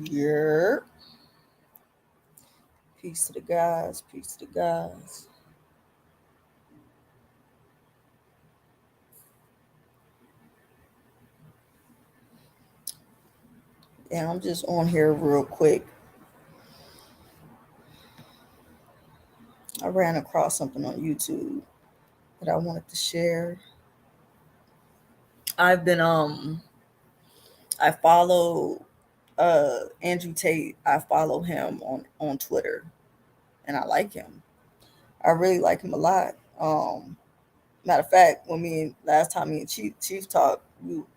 Yeah. Peace to the guys. Peace to the guys. Yeah, I'm just on here real quick. I ran across something on YouTube that I wanted to share. I've been I follow Andrew Tate. I follow him on Twitter, and I like him. I really like him a lot. Matter of fact, when last time me and Chief talked,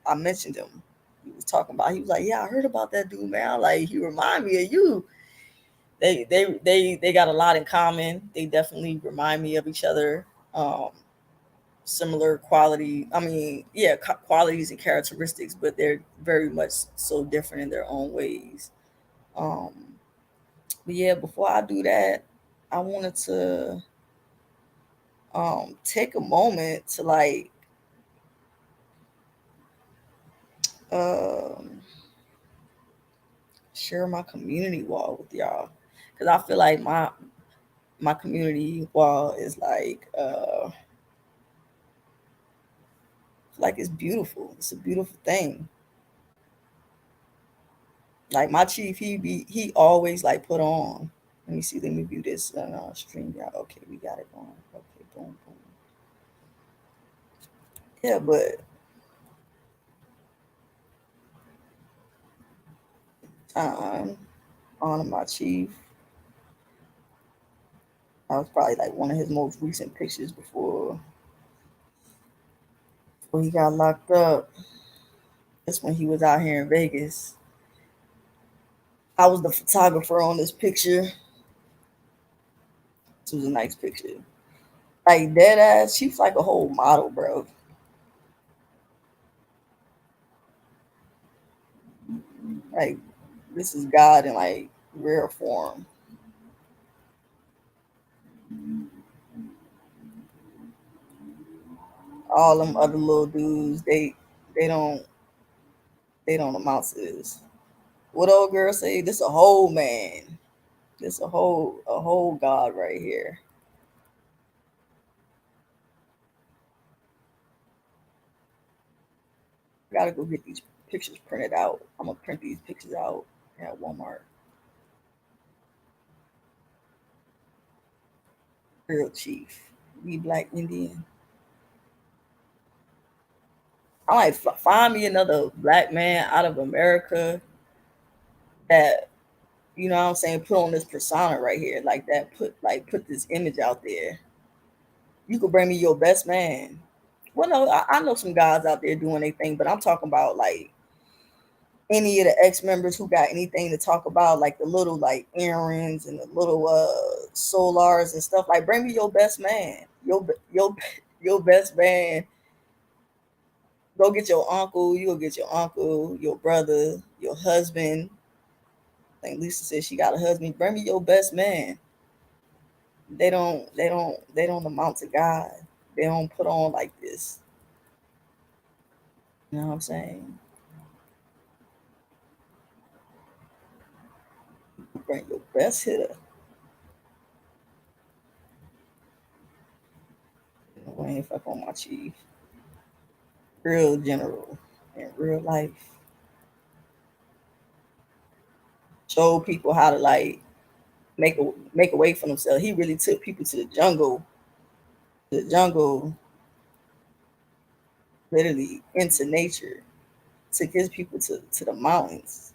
I mentioned him. He was talking about. He was like, "Yeah, I heard about that dude, man. Like, he remind me of you." They got a lot in common. They definitely remind me of each other. Um, Similar quality. I mean, yeah, qualities and characteristics, but they're very much so different in their own ways. Um, but yeah, before I do that, I wanted to take a moment to um share my community wall with y'all, because I feel like my community wall is like it's beautiful. It's a beautiful thing. Like my chief, he always like put on. Let me see. Let me view this stream. Yeah, okay, we got it going. Okay, boom, boom. Yeah, but honor my chief. That was probably like one of his most recent pictures before he got locked up. That's when he was out here in Vegas. I was the photographer on this picture. This was a nice picture. Like dead ass, she's like a whole model, bro. Like this is God in like rare form. All them other little dudes, they don't they don't amount to this. What old girl say? This a whole man. This a whole God right here. I gotta go get these pictures printed out. I'm gonna print these pictures out at Walmart. Real chief. We black Indian. I like find me another black man out of America that what I'm saying, put on this persona right here, like that, put this image out there. You could bring me your best man. Well, no, I know some guys out there doing their thing, but I'm talking about like any of the ex members who got anything to talk about, like the little like errands and the little solars and stuff. Like, bring me your best man, your best man. Go get your uncle. You go get your uncle, your brother, your husband. I think Lisa said she got a husband. Bring me your best man. They don't amount to God. They don't put on like this. You know what I'm saying? Bring your best hitter. Wayne fuck on my chief. Real general in real life. Show people how to like make a way for themselves. He really took people to the jungle, literally into nature. Took his people to the mountains.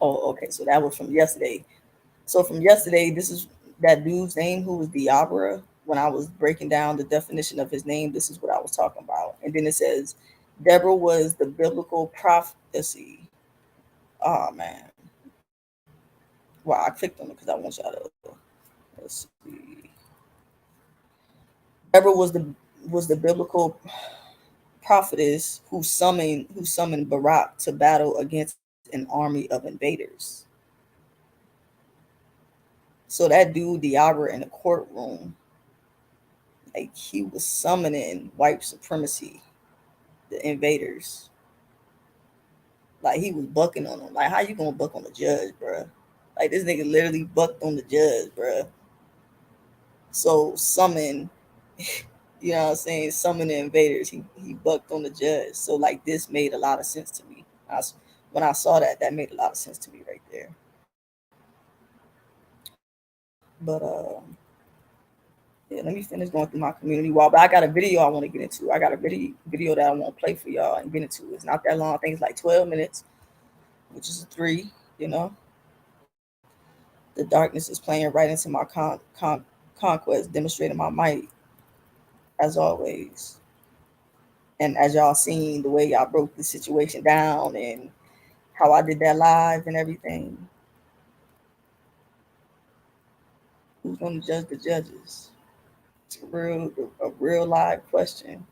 Oh, okay. So that was from yesterday. So from yesterday, this is that dude's name who was Diabra. When I was breaking down the definition of his name, this is what I was talking about. And then it says, Deborah was the biblical prophecy. Oh man. Wow, I clicked on it because I want y'all to let's see. Deborah was the biblical prophetess who summoned Barak to battle against an army of invaders. So that dude Diabra in the courtroom, like he was summoning white supremacy, the invaders. Like he was bucking on him. Like how you gonna buck on the judge, bro? Like this nigga literally bucked on the judge, bro. So summon, you know what I'm saying? Summon the invaders. He bucked on the judge. So like this made a lot of sense to me. When I saw that, that made a lot of sense to me right there. But yeah, let me finish going through my community wall. But I got a video I want to get into. I got a video that I want to play for y'all and get into. It's not that long. I think it's like 12 minutes, which is a three. You know, the darkness is playing right into my conquest, demonstrating my might as always. And as y'all seen, the way y'all broke the situation down and how I did that live and everything. Who's going to judge the judges? It's a real live question.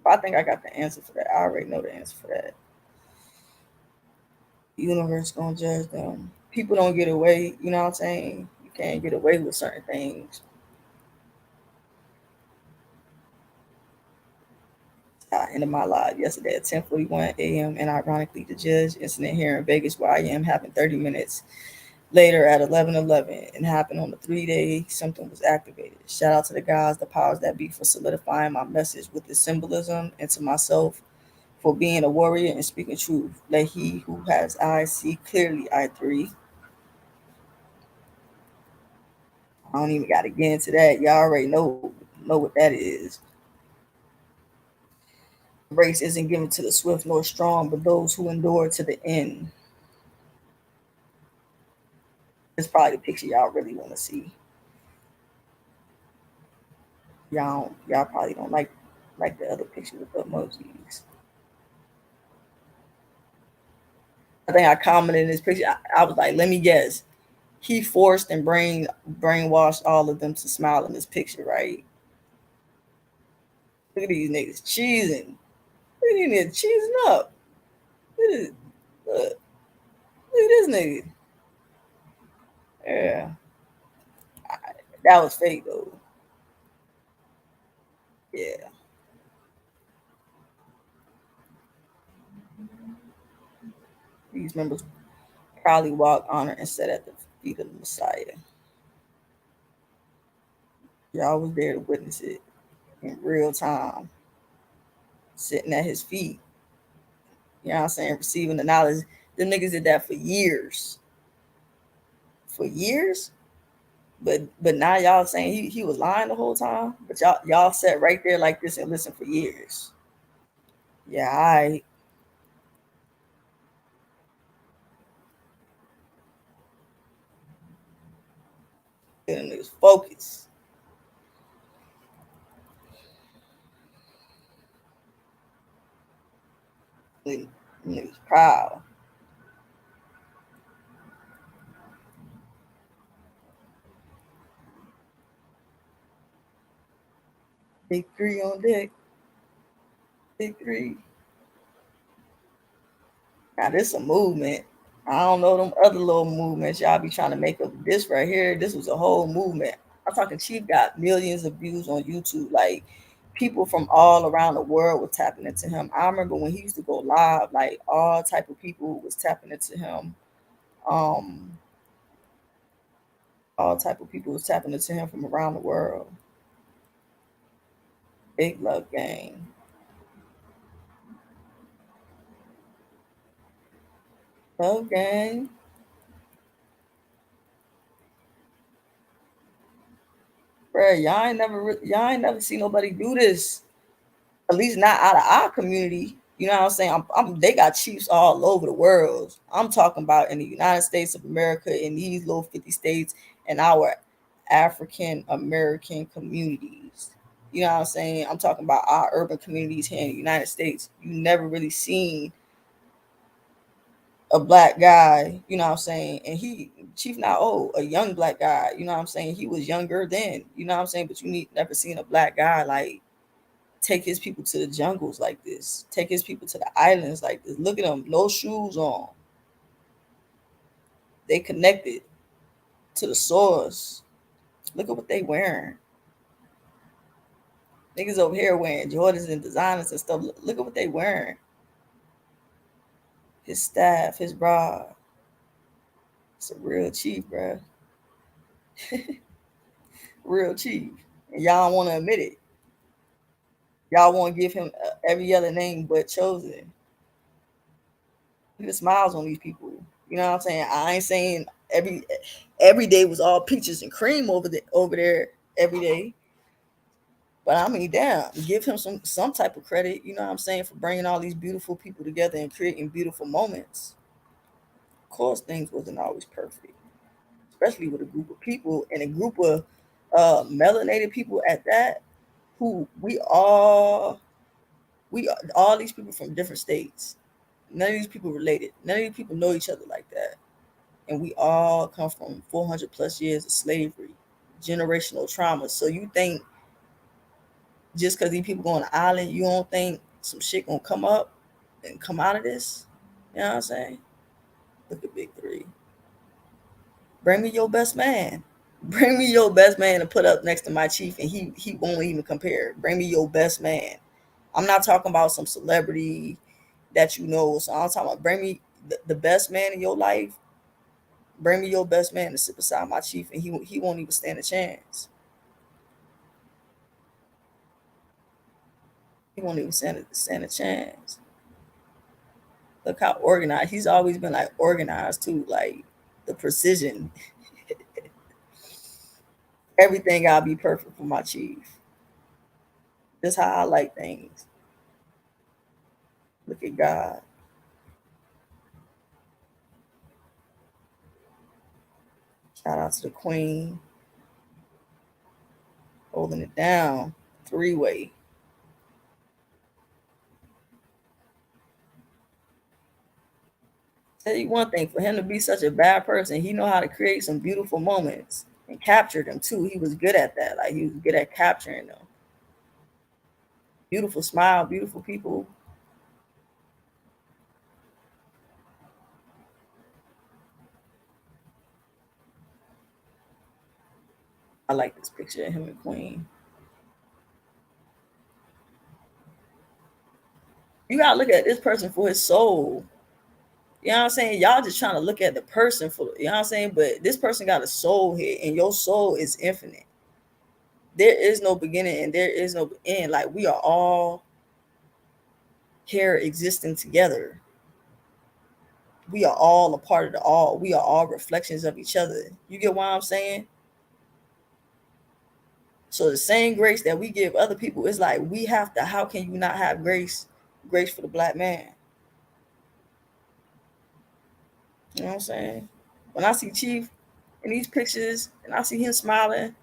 But I think I got the answer for that. I already know the answer for that. The universe gonna judge them. People don't get away. You know what I'm saying? You can't get away with certain things. I ended my live yesterday at 10:41 a.m. and ironically, the judge incident here in Vegas, where I am, happened 30 minutes later at 11:11 and happened on the 3 day something was activated. Shout out to the guys, the powers that be, for solidifying my message with the symbolism, and to myself for being a warrior and speaking truth. Let he who has eyes see clearly. I three. I don't even got to get into that. Y'all already know what that is. Race isn't given to the swift nor strong, but those who endure to the end. It's probably the picture y'all really want to see. Y'all probably don't like the other picture with the emojis. I think I commented in this picture. I was like, let me guess. He forced and brainwashed all of them to smile in this picture, right? Look at these niggas cheesing. Look at these niggas cheesing up. Look at this, look, look at this nigga. Yeah, that was fake though. Yeah, these members proudly walk, honor, and sat at the feet of the Messiah. Y'all was there to witness it in real time, sitting at his feet. You know what I'm saying? Receiving the knowledge. Them niggas did that for years. For years? But now y'all saying he was lying the whole time. But y'all sat right there like this and listened for years. Yeah, I them niggas focus. Them niggas proud. Big three on deck. Big three. Now this a movement. I don't know them other little movements y'all be trying to make up. This right here, this was a whole movement. I'm talking Chief got millions of views on YouTube. Like people from all around the world were tapping into him. I remember when he used to go live, like all type of people was tapping into him. Um, all type of people was tapping into him from around the world. Big love gang. Love gang. Bruh, y'all ain't never seen nobody do this. At least not out of our community. You know what I'm saying? They got chiefs all over the world. I'm talking about in the United States of America, in these little 50 states, and our African American communities. You know what I'm saying? I'm talking about our urban communities here in the United States. You never really seen a black guy, you know what I'm saying? And he, Chief not old, a young black guy, you know what I'm saying? He was younger then, you know what I'm saying? But never seen a black guy like take his people to the jungles like this, take his people to the islands like this. Look at them, no shoes on. They connected to the source. Look at what they wearing. Niggas over here wearing Jordans and designers and stuff. Look at what they wearing. his staff, his bride. It's a real chief, bro. Real chief. And y'all want to admit it. Y'all want to give him every other name but chosen. He just smiles on these people. You know what I'm saying? I ain't saying every day was all peaches and cream over there every day. But I mean, damn, give him some type of credit. You know what I'm saying, for bringing all these beautiful people together and creating beautiful moments. Of course, things wasn't always perfect, especially with a group of people and a group of melanated people at that. Who we all these people from different states. None of these people related. None of these people know each other like that. And we all come from 400 plus years of slavery, generational trauma. So you think just because these people go on the island, you don't think some shit gonna come up and come out of this? You know what I'm saying? Look at Big Three. Bring me your best man. Bring me your best man to put up next to my chief, and he won't even compare. Bring me your best man. I'm not talking about some celebrity that you know. So I'm talking about bring me the best man in your life. Bring me your best man to sit beside my chief, and he won't even stand a chance. He won't even stand a chance. Look how organized. He's always been like organized too, like the precision. Everything gotta be perfect for my chief. That's how I like things. Look at God. Shout out to the queen holding it down. Three-way. Tell you one thing, for him to be such a bad person, he know how to create some beautiful moments and capture them too. He was good at that. Like he was good at capturing them. Beautiful smile, beautiful people. I like this picture of him and Queen. You gotta look at this person for his soul. You know what I'm saying? Y'all just trying to look at the person for, you know what I'm saying? But this person got a soul here, and your soul is infinite. There is no beginning and there is no end. Like we are all here existing together. We are all a part of the all. We are all reflections of each other. You get what I'm saying? So the same grace that we give other people is like we have to. How can you not have grace for the black man? You know what I'm saying? When I see Chief in these pictures and I see him smiling,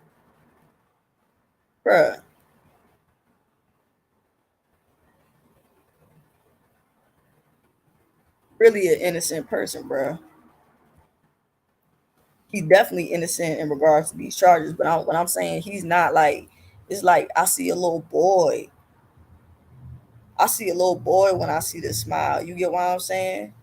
bruh, really an innocent person, bruh. He's definitely innocent in regards to these charges, but what I'm saying, he's not like, it's like I see a little boy. I see a little boy when I see this smile. You get what I'm saying?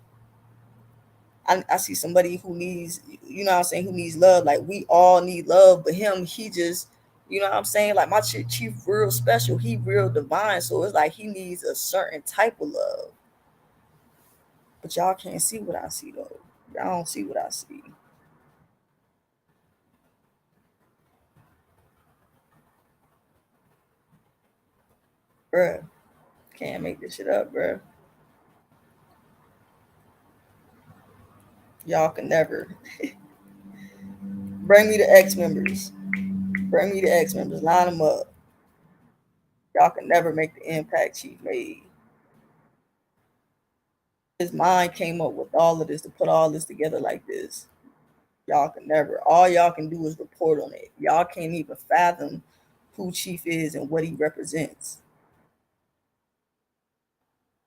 I see somebody who needs, you know what I'm saying, who needs love. Like we all need love, but him, he just, you know what I'm saying? Like my chief real special, he real divine. So it's like he needs a certain type of love. But y'all can't see what I see though. Y'all don't see what I see. Bruh. Can't make this shit up, bruh. Y'all can never. Bring me the X members. Bring me the X members. Line them up. Y'all can never make the impact Chief made. His mind came up with all of this to put all this together like this. Y'all can never. All y'all can do is report on it. Y'all can't even fathom who Chief is and what he represents.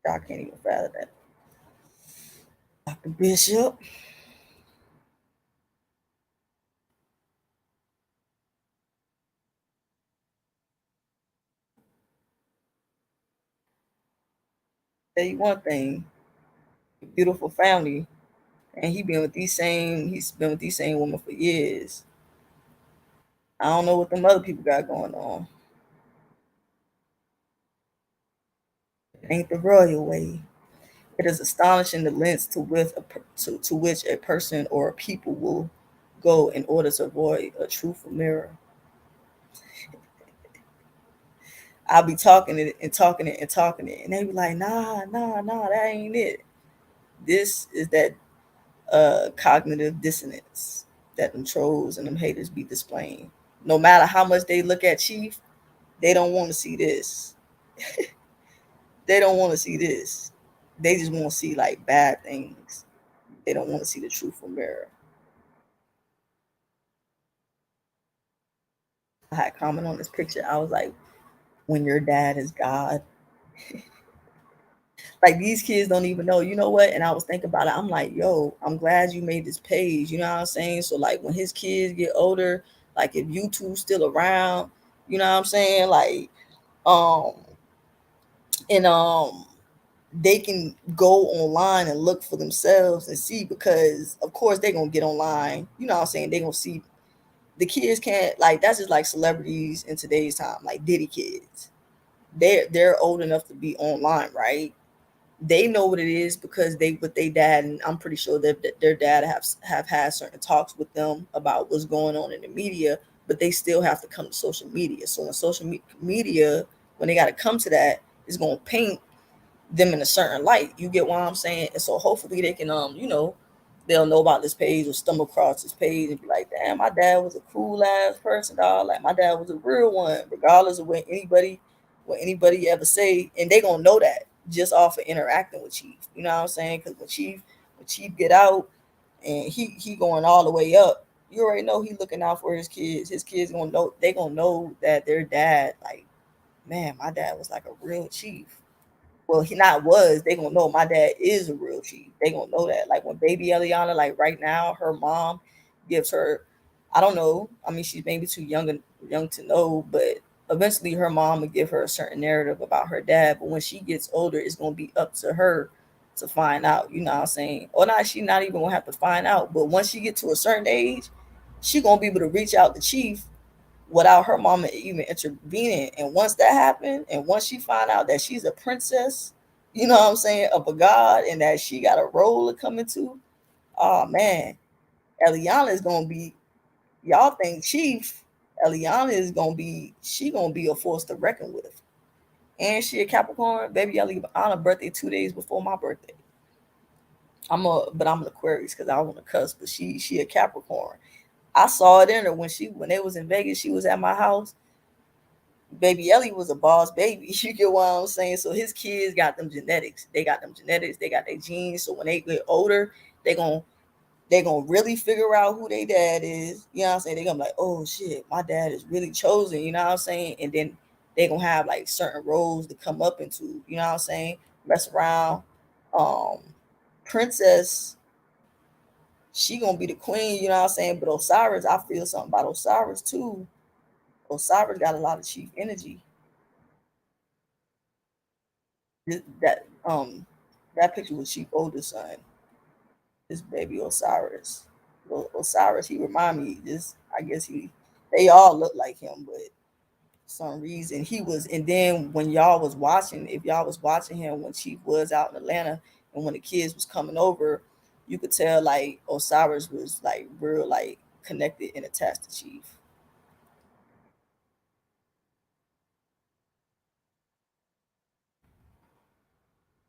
Y'all can't even fathom that. Dr. Bishop. Tell you one thing. Beautiful family. And he's been with these same women for years. I don't know what them other people got going on. It ain't the royal way. It is astonishing the lengths to which a person or a people will go in order to avoid a truthful mirror. I'll be talking it and talking it and talking it, and they be like, nah, nah, nah, that ain't it. This is that cognitive dissonance that them trolls and them haters be displaying. No matter how much they look at Chief, they don't want to see this. They don't want to see this. They just want to see like bad things. They don't want to see the truthful mirror. I had comment on this picture. I was like, when your dad is God. Like these kids don't even know, you know what? And I was thinking about it. I'm like, yo, I'm glad you made this page. You know what I'm saying? So like when his kids get older, like if YouTube's still around, you know what I'm saying? Like, um, and they can go online and look for themselves and see because of course they're gonna get online, you know what I'm saying? They're gonna see the kids can't like that's just like celebrities in today's time, like Diddy kids. They're old enough to be online, right? They know what it is because they with their dad, and I'm pretty sure that their dad have had certain talks with them about what's going on in the media, but they still have to come to social media. So when media, when they got to come to that, is going to paint them in a certain light. You get what I'm saying? And so hopefully they can they'll know about this page or stumble across this page and be like, damn, my dad was a cool ass person, dog. Like my dad was a real one, regardless of what anybody ever say, and they gonna know that just off of interacting with Chief. You know what I'm saying? Because when Chief get out and he going all the way up, you already know he looking out for his kids. His kids gonna know they gonna know that their dad, like, man, my dad was like a real chief. Well, he not was. They gonna know my dad is a real chief. They gonna know that. Like when baby Eliana, like right now, her mom gives her, I don't know. I mean, she's maybe too young to know, but eventually her mom will give her a certain narrative about her dad. But when she gets older, it's gonna be up to her to find out. You know what I'm saying? Or not, she not even gonna have to find out. But once she get to a certain age, she gonna be able to reach out to Chief without her mama even intervening. And once that happened, and once she find out that she's a princess, you know what I'm saying, of a god, and that she got a role to come into, oh man, Eliana is gonna be. Y'all think Chief? Eliana is gonna be. She gonna be a force to reckon with. And she a Capricorn, baby. Eliana birthday 2 days before my birthday. I'm an Aquarius because I was on the cusp, but she a Capricorn. I saw it in her when they was in Vegas. She was at my house. Baby Ellie was a boss baby. You get what I'm saying? So his kids got them genetics. They got them genetics. They got their genes. So when they get older, they gon' they gonna really figure out who their dad is. You know what I'm saying? They gonna be like, oh shit, my dad is really chosen. You know what I'm saying? And then they gonna have like certain roles to come up into. You know what I'm saying? Mess around. Um, Princess, she gonna be the queen. You know what I'm saying? But Osiris, I feel something about Osiris too. Osiris got a lot of chief energy. That that picture was Chief oldest son, this baby Osiris. Osiris, he remind me this. I guess they all look like him, but some reason he was. And then when y'all was watching, if y'all was watching him when Chief was out in Atlanta, and when the kids was coming over, you could tell like Osiris was like real like connected and attached to Chief.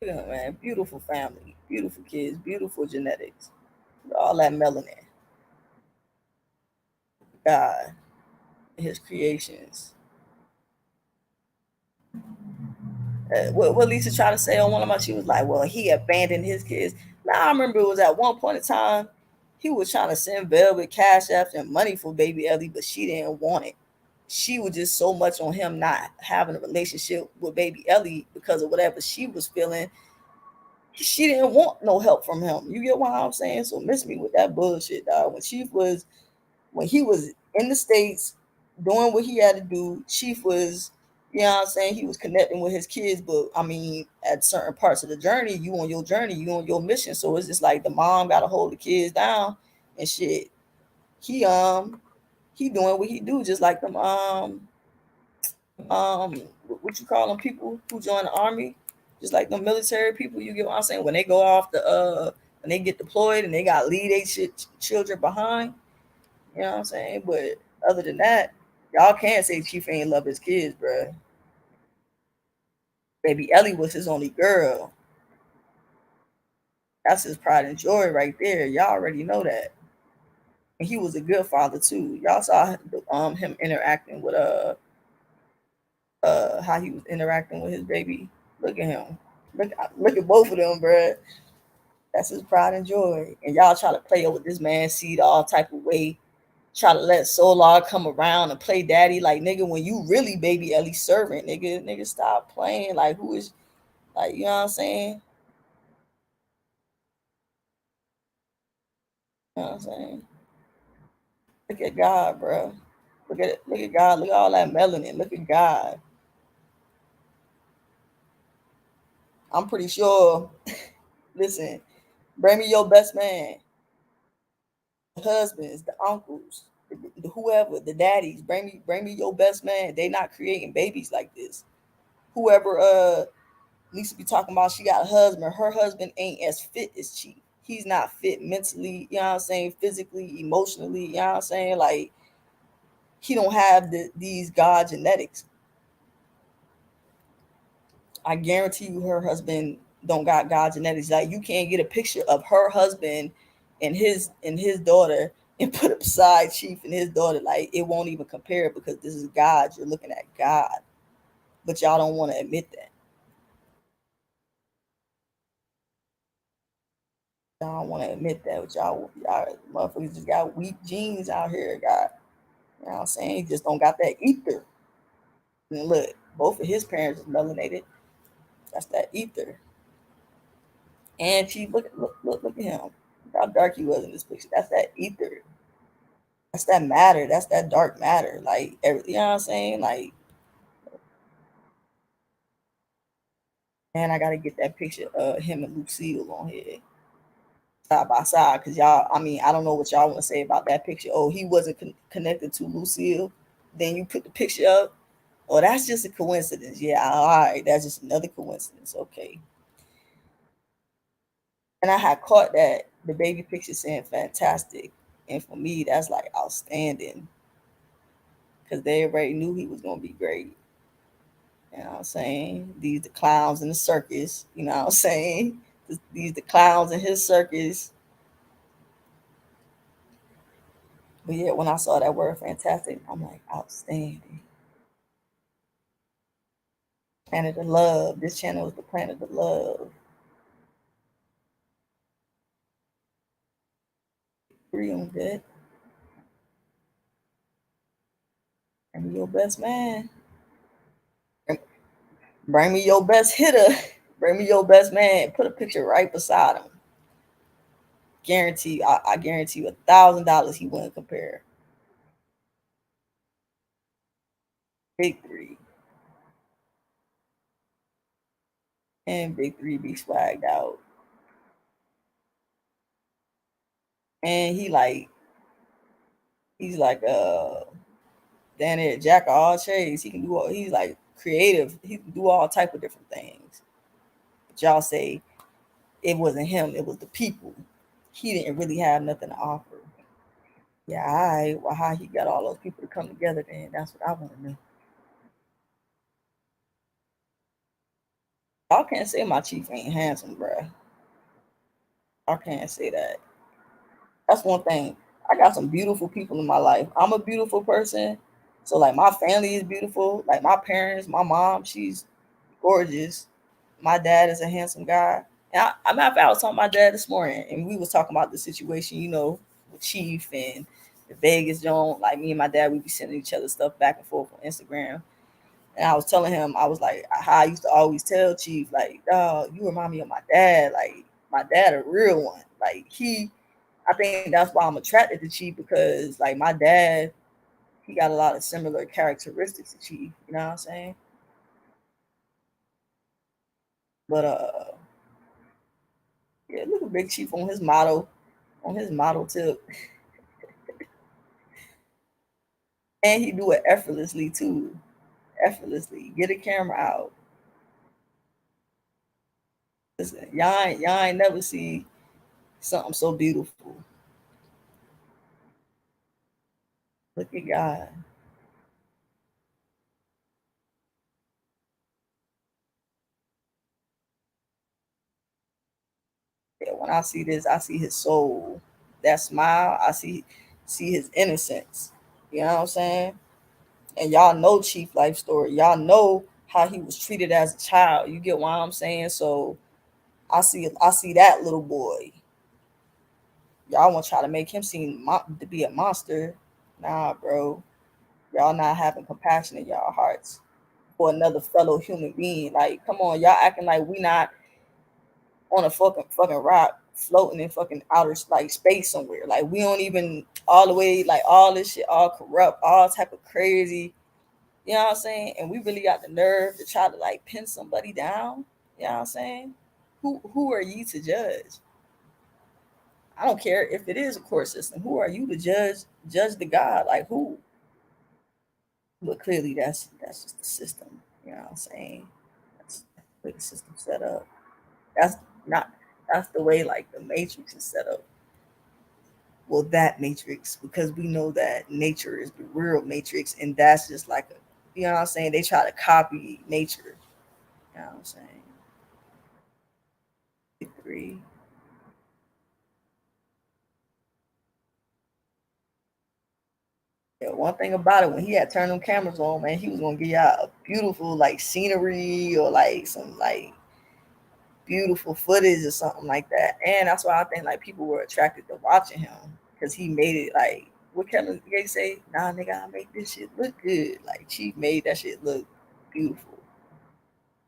Yeah, man, beautiful family, beautiful kids, beautiful genetics, all that melanin. God, his creations. What Lisa tried to say on one of my, she was like, well, he abandoned his kids. Now I remember it was at one point in time, he was trying to send Velvet cash after and money for baby Ellie, but she didn't want it. She was just so much on him not having a relationship with baby Ellie because of whatever she was feeling. She didn't want no help from him. You get what I'm saying? So miss me with that bullshit, dog. When he was in the States doing what he had to do, Chief was, you know what I'm saying, he was connecting with his kids. But I mean, at certain parts of the journey, you on your journey, you on your mission. So it's just like the mom gotta hold the kids down and shit. He he doing what he do, just like them what you call them people who join the army. Just like the military people, you get what I'm saying? When they go off the when they get deployed and they got to leave their children behind, you know what I'm saying? But other than that, y'all can't say Chief ain't love his kids, bro. Baby Ellie was his only girl. That's his pride and joy right there. Y'all already know that. And he was a good father too. Y'all saw him interacting with how he was interacting with his baby. Look at him. Look at both of them, bro. That's his pride and joy. And y'all try to play with this man's seed all type of way. Try to let Solar come around and play daddy. Like, nigga, when you really baby Ellie's servant, nigga, stop playing. Like, who is, like, you know what I'm saying? You know what I'm saying? Look at God, bro. Look at God. Look at all that melanin. Look at God. I'm pretty sure. Listen, bring me your best man, the husbands, the uncles, the whoever, the daddies. Bring me your best man. They not creating babies like this. Whoever Lisa be talking about, she got a husband. Her husband ain't as fit as Chief. He's not fit mentally, you know what I'm saying, physically, emotionally, you know what I'm saying? Like, he don't have these God genetics. I guarantee you her husband don't got God genetics. Like, you can't get a picture of her husband and his daughter and put it beside Chief and his daughter. Like, it won't even compare because this is God. You're looking at God. But y'all don't want to admit that. Y'all don't want to admit that. But y'all motherfuckers just got weak genes out here, God. You know what I'm saying? He just don't got that ether. And look, both of his parents is melanated. That's that ether. And Chief, look at him. Look how dark he was in this picture. That's that ether. That's that matter. That's that dark matter. Like, you know what I'm saying? Like, man, I gotta get that picture of him and Lucille on here side by side, because y'all. I mean, I don't know what y'all want to say about that picture. Oh, he wasn't connected to Lucille. Then you put the picture up. Oh, that's just a coincidence. Yeah, all right, that's just another coincidence. Okay. And I had caught that the baby picture saying fantastic, and for me, that's like outstanding because they already knew he was gonna be great. You know what I'm saying? These the clowns in the circus. You know what I'm saying? These the clowns in his circus. But yeah, when I saw that word fantastic, I'm like outstanding. Planet of Love. This channel is the Planet of Love. Agree on that. And your best man. Bring me your best hitter. Bring me your best man. Put a picture right beside him. Guarantee, I guarantee you $1,000 he wouldn't compare. Big three. And Big Three be swagged out. And he's like down there jack of all trades. He can do all, he's like creative. He can do all type of different things. But y'all say it wasn't him, it was the people. He didn't really have nothing to offer. Yeah, all right. Well, how he got all those people to come together then? That's what I want to know. Y'all can't say my chief ain't handsome, bruh. I can't say that. That's one thing. I got some beautiful people in my life. I'm a beautiful person. So like my family is beautiful. Like my parents, my mom, she's gorgeous. My dad is a handsome guy. And matter of fact, I was talking to my dad this morning and we was talking about the situation, you know, with Chief and the Vegas Jones. Like me and my dad, we be sending each other stuff back and forth on Instagram. And I was telling him, I was like, how I used to always tell Chief, like, dog, you remind me of my dad. Like, my dad, a real one. Like, I think that's why I'm attracted to Chief because, like, my dad, he got a lot of similar characteristics to Chief. You know what I'm saying? But, yeah, look at Big Chief on his model tip. And he do it effortlessly, too. Effortlessly. Get a camera out. Listen, y'all ain't never see something so beautiful. Look at God. Yeah, when I see this, I see his soul. That smile, I see his innocence. You know what I'm saying? And y'all know Chief life story. Y'all know how he was treated as a child. You get what I'm saying? So I see that little boy. Y'all want to try to make him seem to be a monster. Nah, bro. Y'all not having compassion in y'all hearts for another fellow human being. Like, come on, y'all acting like we not on a fucking rock floating in fucking outer like space somewhere. Like we don't even all the way like all this shit all corrupt, all type of crazy. You know what I'm saying? And we really got the nerve to try to like pin somebody down. You know what I'm saying? Who are you to judge? I don't care if it is a court system. Who are you to judge the God? Like who? But clearly that's just the system. You know what I'm saying? That's the way the system set up. That's not that's the way like the matrix is set up. Well, that matrix, because we know that nature is the real matrix, and that's just like a, you know what I'm saying? They try to copy nature. You know what I'm saying? Three. Yeah, one thing about it, when he had turned them cameras on, man, he was gonna give y'all a beautiful like scenery or like some like beautiful footage or something like that. And that's why I think like people were attracted to watching him because he made it like what Kevin Gates say, nah nigga, I make this shit look good. Like Chief made that shit look beautiful.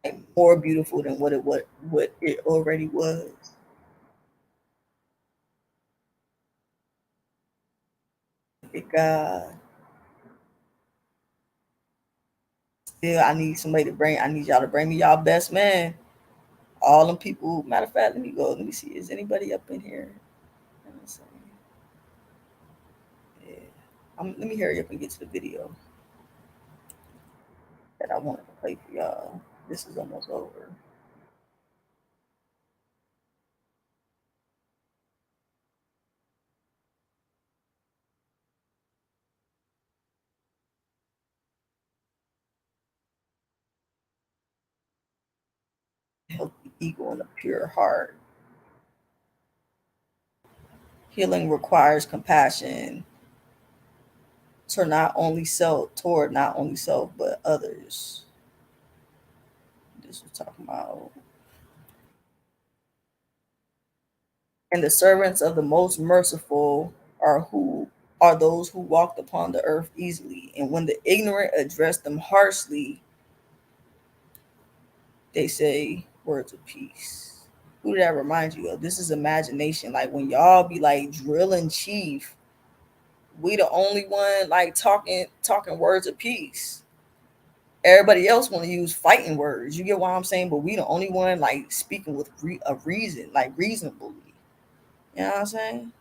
Like more beautiful than what it already was. God, still I need y'all to bring me y'all best man. All them people, matter of fact, let me go. Let me see. Is anybody up in here? Yeah. Let me hurry up and get to the video that I wanted to play for y'all. This is almost over. Healthy ego and a pure heart. Healing requires compassion toward not only self but others. This was talking about. And the servants of the most merciful are those who walked upon the earth easily. And when the ignorant address them harshly, they say words of peace. Who did that remind you of? This is imagination. Like when y'all be like drilling Chief, we the only one like talking words of peace. Everybody else want to use fighting words. You get what I'm saying? But we the only one like speaking with a reason, like reasonably. You know what I'm saying?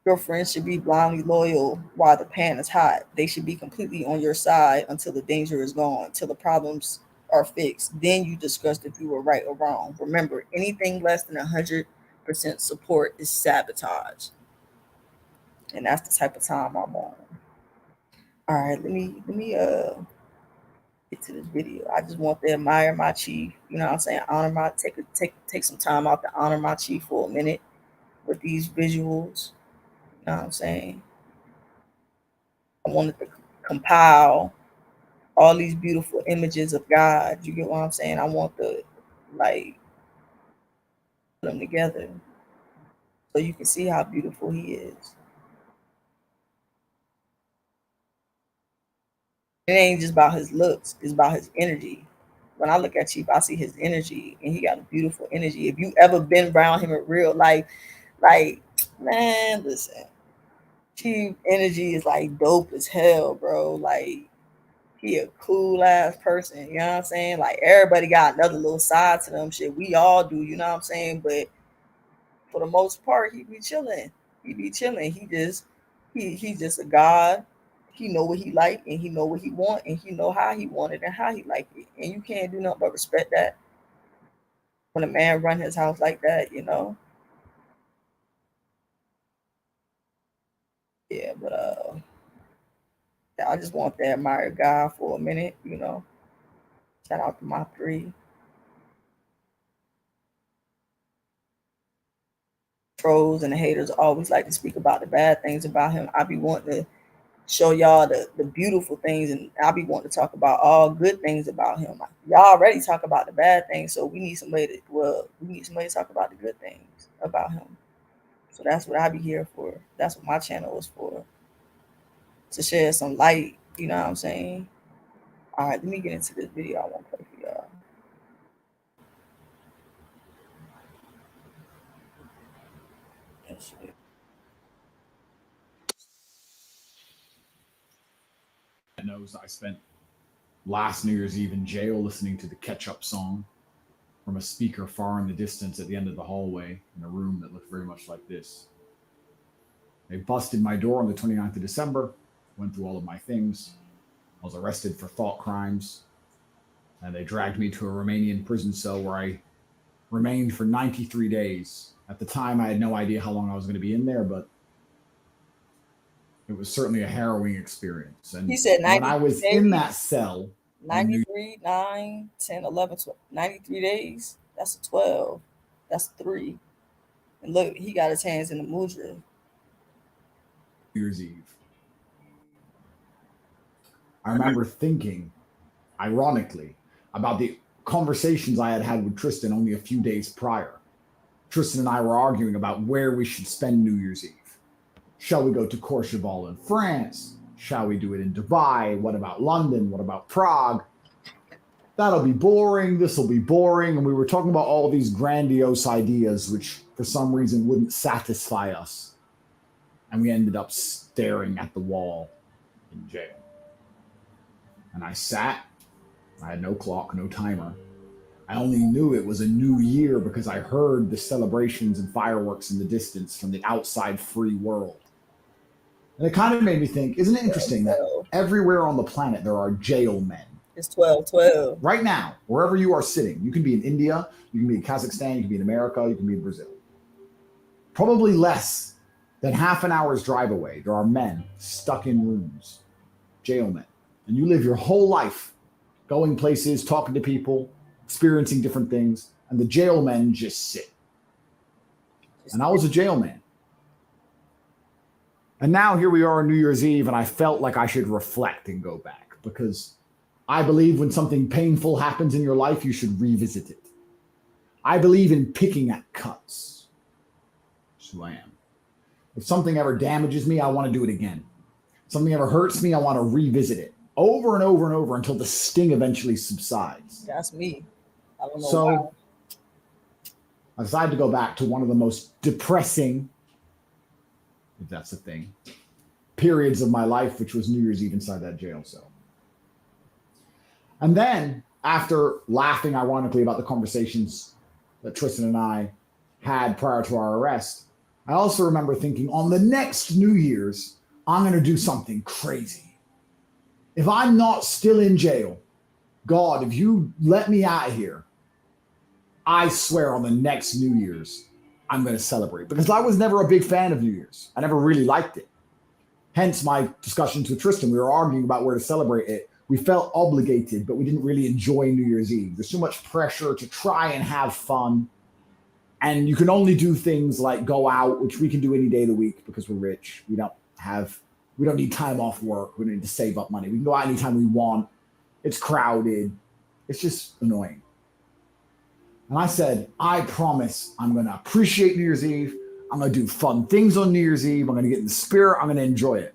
Your friends should be blindly loyal while the pan is hot. They should be completely on your side until the danger is gone, until the problems are fixed. Then you discuss if you were right or wrong. Remember, anything less than 100% support is sabotage. And that's the type of time I'm on. All right, let me get to this video. I just want to admire my chief. You know what I'm saying? Honor my take some time out to honor my chief for a minute with these visuals. You know what I'm saying? I wanted to compile all these beautiful images of God. You get what I'm saying? I want to like put them together so you can see how beautiful He is. It ain't just about His looks; it's about His energy. When I look at Chief, I see His energy, and He got a beautiful energy. If you ever been around Him in real life, like man, listen, Chief energy is like dope as hell, bro. Like he a cool ass person. You know what I'm saying? Like everybody got another little side to them. Shit, we all do. You know what I'm saying? But for the most part, he be chilling. He be chilling. He just a god. He know what he like and he know what he want and he know how he want it and how he like it. And you can't do nothing but respect that when a man run his house like that, you know. Yeah, but I just want to admire God for a minute, you know. Shout out to my three. Trolls and the haters always like to speak about the bad things about him. I be wanting to show y'all the beautiful things, and I'll be wanting to talk about all good things about him. Y'all already talk about the bad things, so we need somebody to talk about the good things about him. So that's what I be here for. That's what my channel is for. To shed some light, you know what I'm saying? All right, let me get into this video I want to play for y'all. Knows I spent last New Year's Eve in jail listening to the Ketchup song from a speaker far in the distance at the end of the hallway in a room that looked very much like this. They busted my door on the 29th of December, went through all of my things. I was arrested for thought crimes, and they dragged me to a Romanian prison cell where I remained for 93 days. At the time, I had no idea how long I was going to be in there, but it was certainly a harrowing experience. And he said when I was days, in that cell, 93, 9, 10, 11, 12, 93 days. That's a 12. That's 3. And look, he got his hands in the mudra. New Year's Eve. I remember thinking, ironically, about the conversations I had had with Tristan only a few days prior. Tristan and I were arguing about where we should spend New Year's Eve. Shall we go to Courchevel in France? Shall we do it in Dubai? What about London? What about Prague? That'll be boring. This will be boring. And we were talking about all these grandiose ideas, which for some reason wouldn't satisfy us. And we ended up staring at the wall in jail. And I sat. I had no clock, no timer. I only knew it was a new year because I heard the celebrations and fireworks in the distance from the outside free world. And it kind of made me think, isn't it interesting that everywhere on the planet there are jail men? It's 12. Right now, wherever you are sitting, you can be in India, you can be in Kazakhstan, you can be in America, you can be in Brazil. Probably less than half an hour's drive away, there are men stuck in rooms, jail men. And you live your whole life going places, talking to people, experiencing different things, and the jail men just sit. And I was a jail man. And now here we are on New Year's Eve, and I felt like I should reflect and go back because I believe when something painful happens in your life, you should revisit it. I believe in picking at cuts. That's who I am. If something ever damages me, I want to do it again. If something ever hurts me, I want to revisit it over and over and over until the sting eventually subsides. That's me. I don't know so why. I decided to go back to one of the most depressing, if that's a thing, periods of my life, which was New Year's Eve inside that jail cell. And then, after laughing ironically about the conversations that Tristan and I had prior to our arrest, I also remember thinking, on the next New Year's, I'm going to do something crazy. If I'm not still in jail, God, if you let me out of here, I swear on the next New Year's, I'm going to celebrate. Because I was never a big fan of New Year's. I never really liked it. Hence my discussions with Tristan. We were arguing about where to celebrate it. We felt obligated, but we didn't really enjoy New Year's Eve. There's too much pressure to try and have fun. And you can only do things like go out, which we can do any day of the week because we're rich. We don't need time off work. We don't need to save up money. We can go out anytime we want. It's crowded. It's just annoying. And I said, I promise I'm going to appreciate New Year's Eve. I'm going to do fun things on New Year's Eve. I'm going to get in the spirit. I'm going to enjoy it.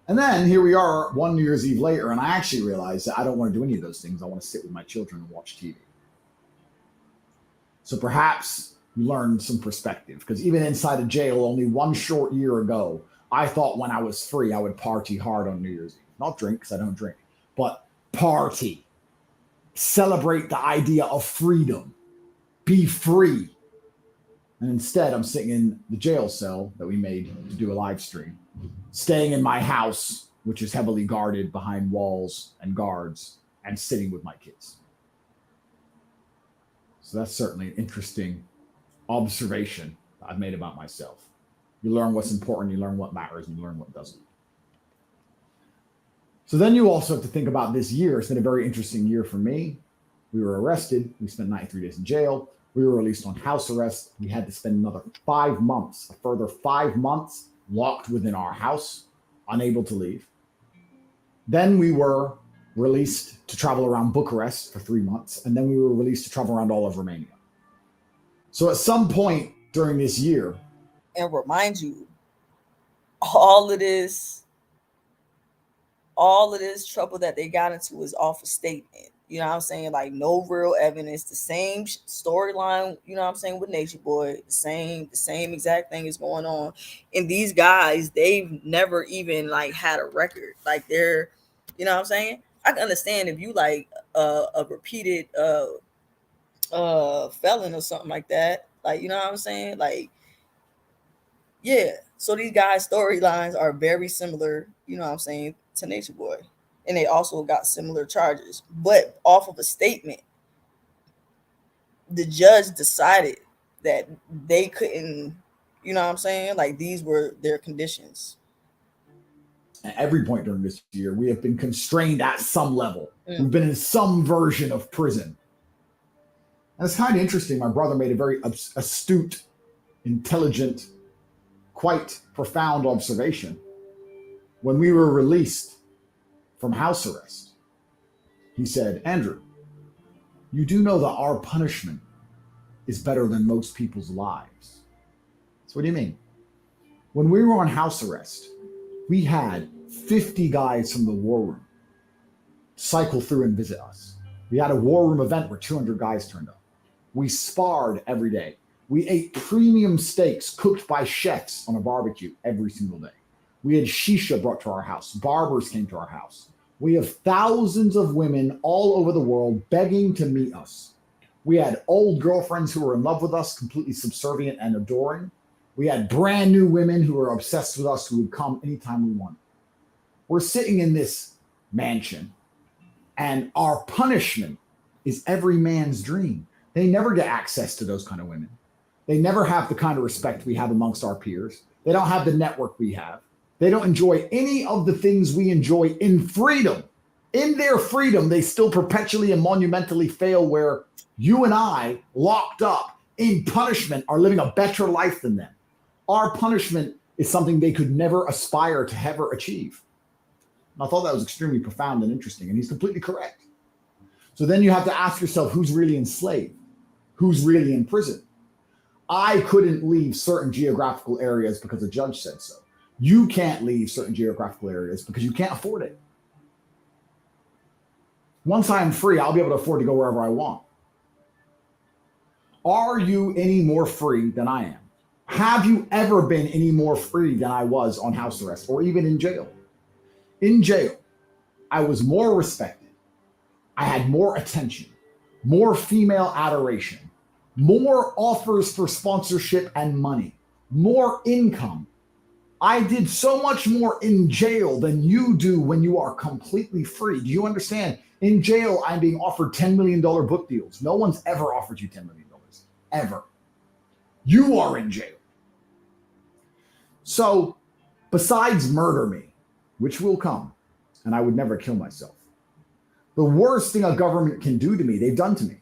And then here we are one New Year's Eve later, and I actually realized that I don't want to do any of those things. I want to sit with my children and watch TV. So perhaps you learn some perspective, because even inside of jail only one short year ago, I thought when I was free, I would party hard on New Year's Eve. Not drink, because I don't drink, but party. Celebrate the idea of freedom. Be free. And instead, I'm sitting in the jail cell that we made to do a live stream, staying in my house, which is heavily guarded behind walls and guards, and sitting with my kids. So that's certainly an interesting observation that I've made about myself. You learn what's important, you learn what matters, and you learn what doesn't. So then you also have to think about this year. It's been a very interesting year for me. We were arrested. We spent 93 days in jail. We were released on house arrest. We had to spend another 5 months, a further 5 months locked within our house, unable to leave. Then we were released to travel around Bucharest for 3 months. And then we were released to travel around all of Romania. So at some point during this year, and remind you, all of this trouble that they got into is off a statement. You know what I'm saying? Like, no real evidence. The same storyline, you know what I'm saying, with Nature Boy. The same exact thing is going on. And these guys, they've never even like had a record. Like, they're, you know what I'm saying? I can understand if you like a repeated felon or something like that. Like, you know what I'm saying? Like, yeah. So these guys' storylines are very similar, you know what I'm saying, to Nature Boy. And they also got similar charges. But off of a statement, the judge decided that they couldn't, you know what I'm saying? Like, these were their conditions. At every point during this year, we have been constrained at some level. We've been in some version of prison. And it's kind of interesting. My brother made a very astute, intelligent, quite profound observation. When we were released from house arrest, he said, Andrew, you do know that our punishment is better than most people's lives. So what do you mean? When we were on house arrest, we had 50 guys from the war room cycle through and visit us. We had a war room event where 200 guys turned up. We sparred every day. We ate premium steaks cooked by chefs on a barbecue every single day. We had shisha brought to our house. Barbers came to our house. We have thousands of women all over the world begging to meet us. We had old girlfriends who were in love with us, completely subservient and adoring. We had brand new women who were obsessed with us, who would come anytime we wanted. We're sitting in this mansion, and our punishment is every man's dream. They never get access to those kind of women. They never have the kind of respect we have amongst our peers. They don't have the network we have. They don't enjoy any of the things we enjoy in freedom. In their freedom, they still perpetually and monumentally fail, where you and I, locked up in punishment, are living a better life than them. Our punishment is something they could never aspire to ever achieve. And I thought that was extremely profound and interesting, and he's completely correct. So then you have to ask yourself, who's really enslaved? Who's really in prison? I couldn't leave certain geographical areas because the judge said so. You can't leave certain geographical areas because you can't afford it. Once I'm free, I'll be able to afford to go wherever I want. Are you any more free than I am? Have you ever been any more free than I was on house arrest or even in jail? In jail, I was more respected. I had more attention, more female adoration, more offers for sponsorship and money, more income. I did so much more in jail than you do when you are completely free. Do you understand? In jail, I'm being offered $10 million book deals. No one's ever offered you $10 million, ever. You are in jail. So besides murder me, which will come, and I would never kill myself, the worst thing a government can do to me, they've done to me.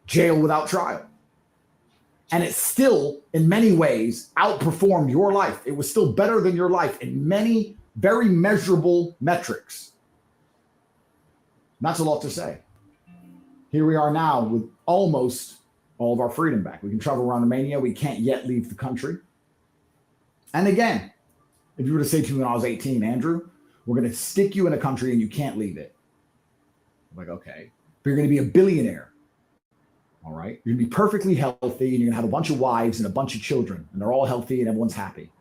Jail without trial. And it still, in many ways, outperformed your life. It was still better than your life in many very measurable metrics. And that's a lot to say. Here we are now with almost all of our freedom back. We can travel around Romania. We can't yet leave the country. And again, if you were to say to me when I was 18, Andrew, we're going to stick you in a country and you can't leave it. I'm like, okay. But you're going to be a billionaire. All right. You're going to be perfectly healthy, and you're going to have a bunch of wives and a bunch of children, and they're all healthy and everyone's happy.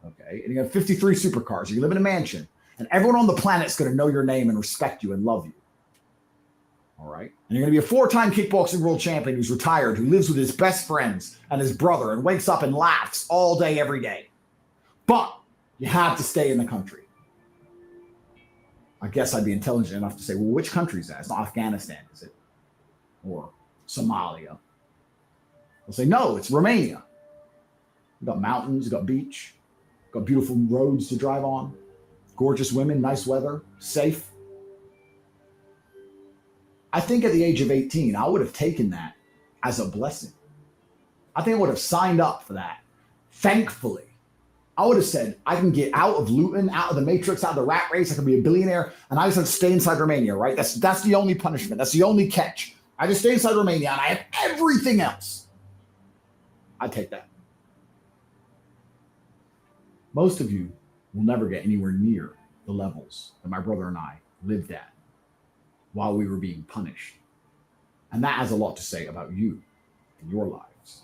Okay. And you have 53 supercars. You live in a mansion, and everyone on the planet is going to know your name and respect you and love you. All right. And you're going to be a 4-time kickboxing world champion who's retired, who lives with his best friends and his brother and wakes up and laughs all day, every day. But you have to stay in the country. I guess I'd be intelligent enough to say, well, which country is that? It's not Afghanistan, is it? Or Somalia. They'll say, no, it's Romania. You've got mountains, you've got beach, you've got beautiful roads to drive on, gorgeous women, nice weather, safe. I think at the age of 18, I would have taken that as a blessing. I think I would have signed up for that. Thankfully, I would have said, I can get out of Luton, out of the matrix, out of the rat race. I can be a billionaire. And I just have to stay inside Romania, right? That's the only punishment. That's the only catch. I just stay inside Romania and I have everything else. I'd take that. Most of you will never get anywhere near the levels that my brother and I lived at while we were being punished. And that has a lot to say about you and your lives.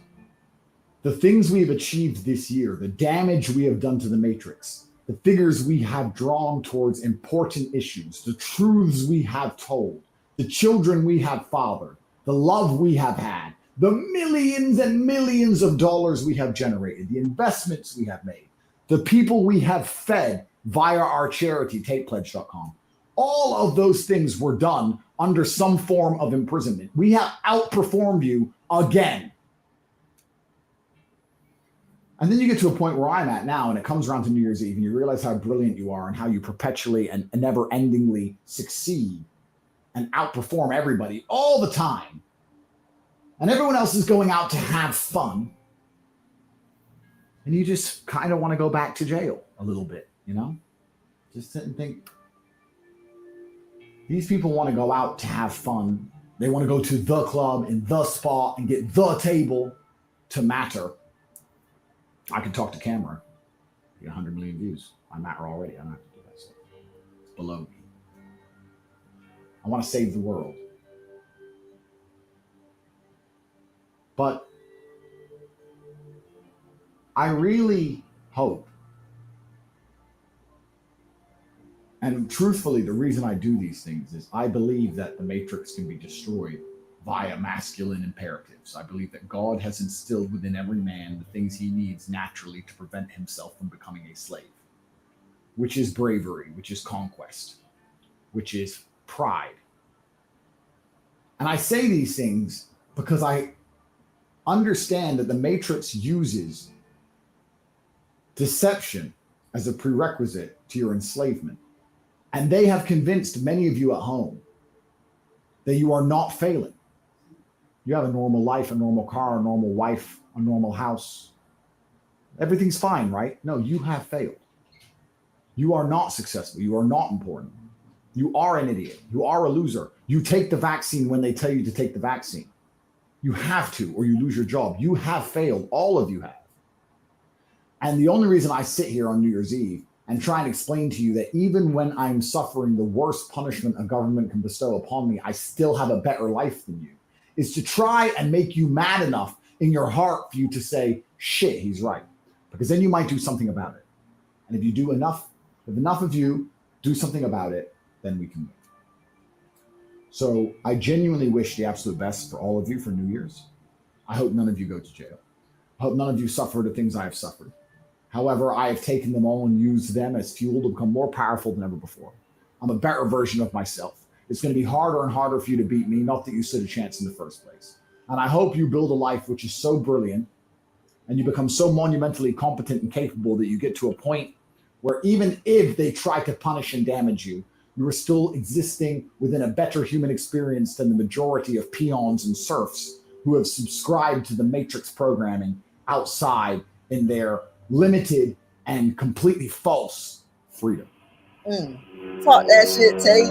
The things we have achieved this year, the damage we have done to the matrix, the figures we have drawn towards important issues, the truths we have told, the children we have fathered, the love we have had, the millions and millions of dollars we have generated, the investments we have made, the people we have fed via our charity, TatePledge.com. All of those things were done under some form of imprisonment. We have outperformed you again. And then you get to a point where I'm at now, and it comes around to New Year's Eve, and you realize how brilliant you are and how you perpetually and never-endingly succeed and outperform everybody all the time. And everyone else is going out to have fun. And you just kind of want to go back to jail a little bit, you know? Just sit and think. These people want to go out to have fun. They want to go to the club in the spot and get the table to matter. I can talk to camera. Get 100 million views. I matter already. I don't have to do that stuff. It's below me. I want to save the world. But I really hope, and truthfully, the reason I do these things is I believe that the matrix can be destroyed via masculine imperatives. I believe that God has instilled within every man the things he needs naturally to prevent himself from becoming a slave, which is bravery, which is conquest, which is pride. And I say these things because I understand that the matrix uses deception as a prerequisite to your enslavement. And they have convinced many of you at home that you are not failing. You have a normal life, a normal car, a normal wife, a normal house. Everything's fine, right? No, you have failed. You are not successful. You are not important. You are an idiot. You are a loser. You take the vaccine when they tell you to take the vaccine. You have to, or you lose your job. You have failed. All of you have. And the only reason I sit here on New Year's Eve and try and explain to you that even when I'm suffering the worst punishment a government can bestow upon me, I still have a better life than you, is to try and make you mad enough in your heart for you to say, shit, he's right. Because then you might do something about it. And if you do enough, if enough of you do something about it, then we can move. So I genuinely wish the absolute best for all of you for New Year's. I hope none of you go to jail. I hope none of you suffer the things I have suffered. However, I have taken them all and used them as fuel to become more powerful than ever before. I'm a better version of myself. It's going to be harder and harder for you to beat me, not that you stood a chance in the first place. And I hope you build a life which is so brilliant and you become so monumentally competent and capable that you get to a point where even if they try to punish and damage you, you are still existing within a better human experience than the majority of peons and serfs who have subscribed to the matrix programming outside in their limited and completely false freedom. Talk that shit, Tate.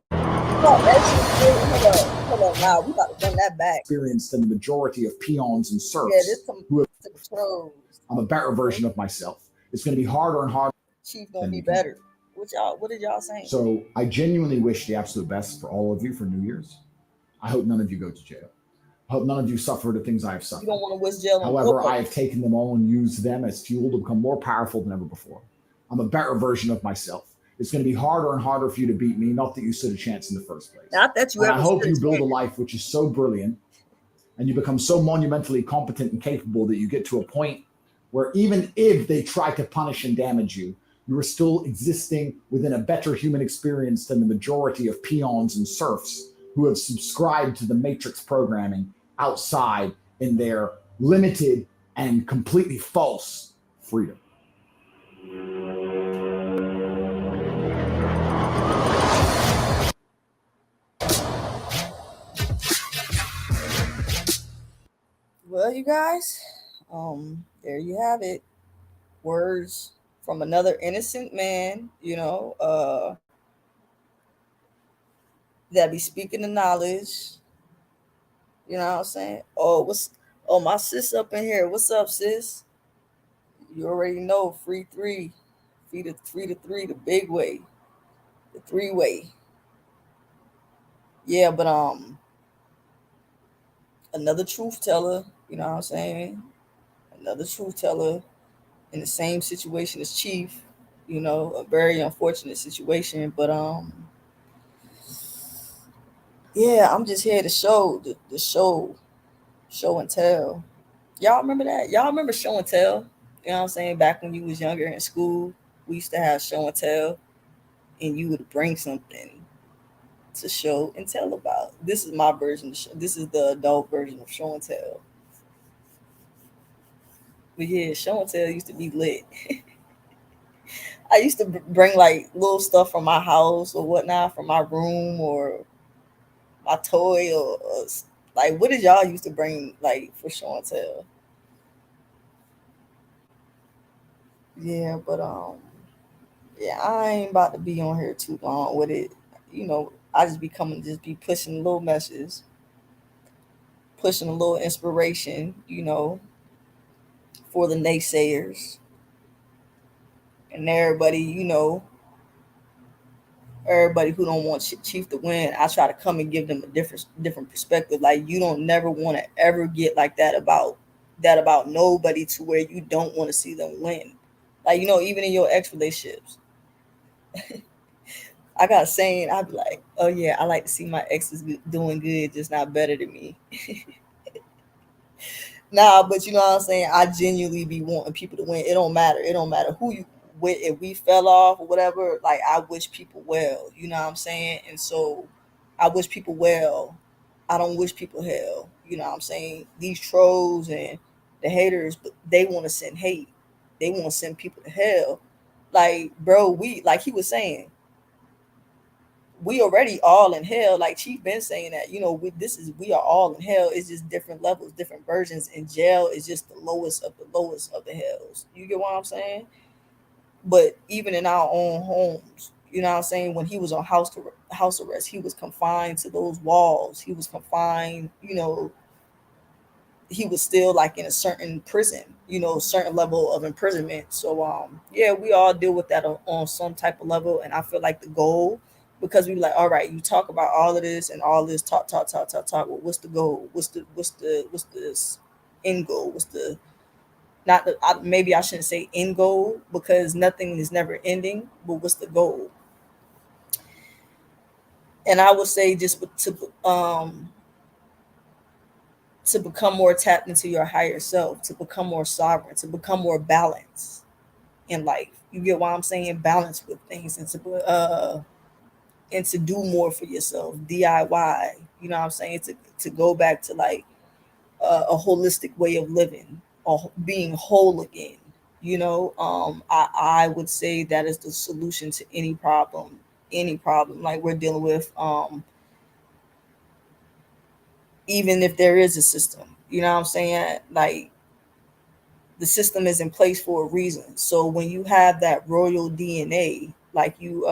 Talk that shit, Tate. Hold on now. We about to bring that back. Experienced than the majority of peons and serfs. Yeah, this some controls. I'm a better version of myself. It's going to be harder and harder. Chief gonna be better. What did y'all saying? So I genuinely wish the absolute best for all of you for New Year's. I hope none of you go to jail. I hope none of you suffer the things I have suffered. You don't want to wish jail. However, I have taken them all and used them as fuel to become more powerful than ever before. I'm a better version of myself. it's going to be harder and harder for you to beat me. Not that you stood a chance in the first place. Not that you And I ever hope stood a you build a chance. life which is so brilliant and you become so monumentally competent and capable that you get to a point where even if they try to punish and damage you, you are still existing within a better human experience than the majority of peons and serfs who have subscribed to the matrix programming outside in their limited and completely false freedom. Well, you guys, there you have it. Words from another innocent man, that be speaking the knowledge. You know what I'm saying? My sis up in here. What's up, sis? You already know, free three. Free to three, the big way. The three-way. Yeah, but another truth teller, you know what I'm saying? Another truth teller in the same situation as Chief, a very unfortunate situation. But yeah, I'm just here to show the show and tell. Y'all remember that? Y'all remember show and tell? You know what I'm saying? Back when you was younger in school, we used to have show and tell, and you would bring something to show and tell about. This is my version of show. This is the adult version of show and tell. But yeah, show and tell used to be lit. I used to bring like little stuff from my house or whatnot, from my room or my toy or like what did y'all used to bring like for show and tell? Yeah, but yeah, I ain't about to be on here too long with it. I just be coming, just be pushing little messages, pushing a little inspiration, for the naysayers and everybody, everybody who don't want Chief to win. I try to come and give them a different perspective. Like you don't never want to ever get like that about nobody to where you don't want to see them win. Like even in your ex relationships. I got a saying, I'd be like, oh yeah, I like to see my exes doing good, just not better than me. Nah, but you know what I'm saying? I genuinely be wanting people to win. It don't matter. It don't matter who you with. If we fell off or whatever, like I wish people well. You know what I'm saying? And so I wish people well. I don't wish people hell. You know what I'm saying? These trolls and the haters, but they want to send hate. They want to send people to hell. Like, bro, we like he was saying, we already all in hell. Like Chief been saying that, we are all in hell. It's just different levels, different versions. And jail is just the lowest of the hells. You get what I'm saying? But even in our own homes, you know what I'm saying? When he was on house arrest, he was confined to those walls. He was confined, he was still like in a certain prison, certain level of imprisonment. So yeah, we all deal with that on some type of level. And I feel like the goal, because we like, all right, you talk about all of this and all this talk. Well, what's the goal? What's the end goal? What's the not the maybe I shouldn't say end goal because nothing is never ending, but what's the goal? And I would say just to become more tapped into your higher self, to become more sovereign, to become more balanced in life. You get what I'm saying? Balance with things and to do more for yourself. DIY. You know what I'm saying? To go back to like a holistic way of living, or being whole again. I would say that is the solution to any problem like we're dealing with. Even if there is a system, you know what I'm saying? Like the system is in place for a reason. So when you have that royal DNA, like you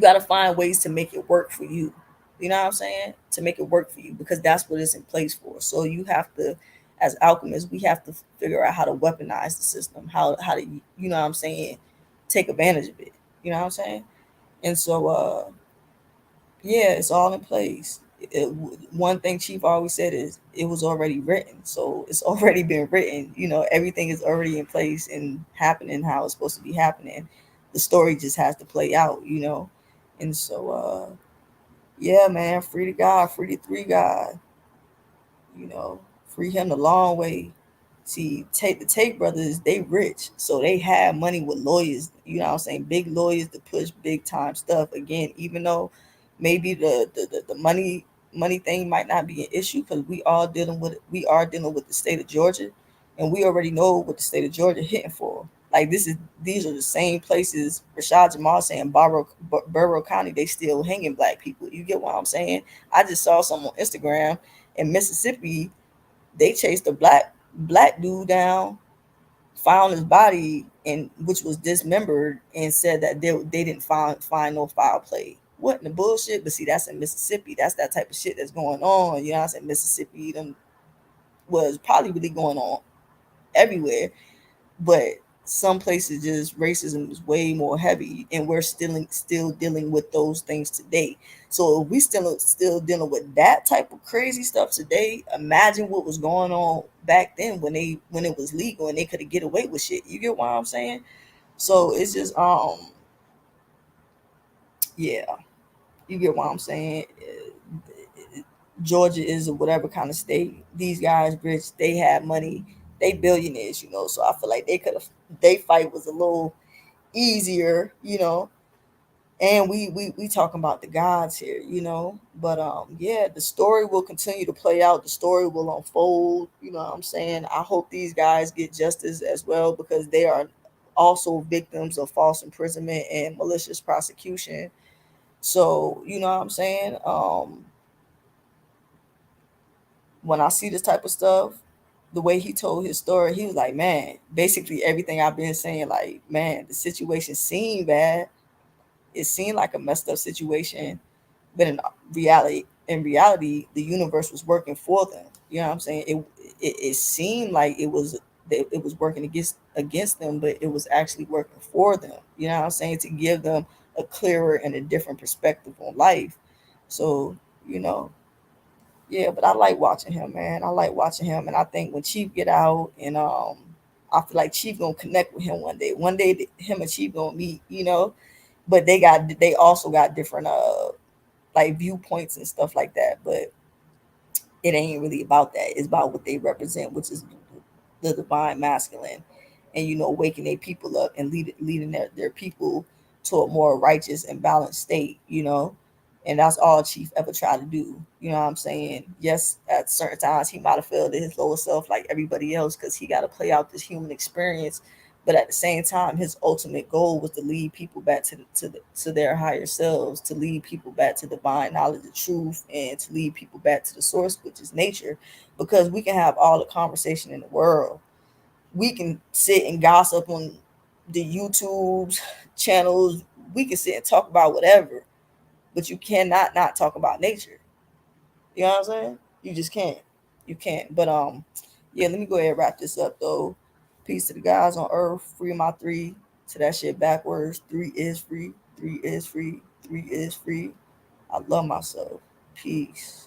got to find ways to make it work for you. You know what I'm saying? To make it work for you because that's what it's in place for. So you have to, as alchemists, we have to figure out how to weaponize the system, how to what I'm saying, take advantage of it. You know what I'm saying? And so yeah, it's all in place. One thing Chief always said is it was already written, so it's already been written. Everything is already in place and happening how it's supposed to be happening. the story just has to play out, And so yeah, man, free the God, free the three God, you know, free him the long way. See, the Tate brothers, they rich, so they have money with lawyers. You know what I'm saying? Big lawyers to push big time stuff. Again, even though maybe the money thing might not be an issue because we are dealing with the state of Georgia, and we already know what the state of Georgia hitting for. Like these are the same places Rashad Jamal saying Borough County they still hanging black people. You get what I'm saying? I just saw some on Instagram in Mississippi. They chased a black dude down, found his body, and which was dismembered, and said that they didn't find no foul play. What in the bullshit? But see, that's in Mississippi. That's that type of shit that's going on. You know what I'm saying? Mississippi them was probably really going on everywhere, but some places just racism is way more heavy, and we're still dealing with those things today. So if we still dealing with that type of crazy stuff today, imagine what was going on back then when it was legal and they could get away with shit. You get what I'm saying? So it's just yeah, you get what I'm saying. Georgia is a whatever kind of state. These guys rich, they have money, they billionaires, So I feel like they fight was a little easier, And we talking about the gods here. But yeah, the story will continue to play out. The story will unfold. You know what I'm saying? I hope these guys get justice as well because they are also victims of false imprisonment and malicious prosecution. So you know what I'm saying? When I see this type of stuff, the way he told his story, he was like, man, basically everything I've been saying, like, man, the situation seemed bad. It seemed like a messed up situation, but in reality, the universe was working for them. You know what I'm saying? It seemed like it was working against them, but it was actually working for them. You know what I'm saying? To give them a clearer and a different perspective on life. So, you know, yeah, but I like watching him, man. I like watching him, and I think when Chief get out, and I feel like Chief gonna connect with him one day. One day, him and Chief gonna meet. But they also got different like viewpoints and stuff like that. But it ain't really about that. It's about what they represent, which is the divine masculine, and waking their people up and leading their people to a more righteous and balanced state. And that's all Chief ever tried to do. You know what I'm saying? Yes, at certain times he might have failed at his lower self like everybody else because he got to play out this human experience. But at the same time, his ultimate goal was to lead people back to their higher selves, to lead people back to divine knowledge, the truth, and to lead people back to the source, which is nature. Because we can have all the conversation in the world, we can sit and gossip on the YouTube channels, we can sit and talk about whatever, but you cannot not talk about nature. You know what I'm saying? You just can't. You can't. But yeah, let me go ahead and wrap this up though. Peace to the guys on earth. Free my three. To that shit backwards. Three is free. Three is free. Three is free. I love myself. Peace.